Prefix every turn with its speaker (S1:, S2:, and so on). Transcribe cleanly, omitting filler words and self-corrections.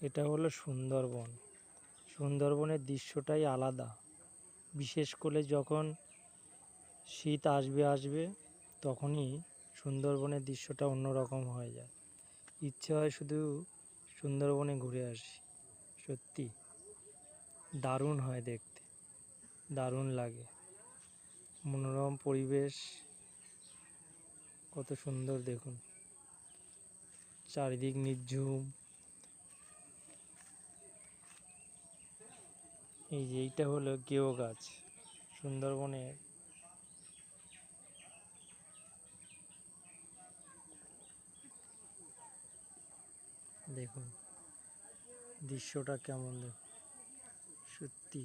S1: এটা হলো সুন্দরবন। সুন্দরবনের দৃশ্যটাই আলাদা। বিশেষ করে যখন শীত আসবে তখনই সুন্দরবনের দৃশ্যটা অন্যরকম হয়ে যায়। ইচ্ছে হয় শুধু সুন্দরবনে ঘুরে আসি। সত্যি দারুণ হয় দেখতে, দারুণ লাগে। মনোরম পরিবেশ, কত সুন্দর দেখুন, চারিদিক নির্ঝুম। এইটা হলো গেও গাছ সুন্দরবনের। দেখুন দৃশ্যটা কেমন, দেখুন সত্যি।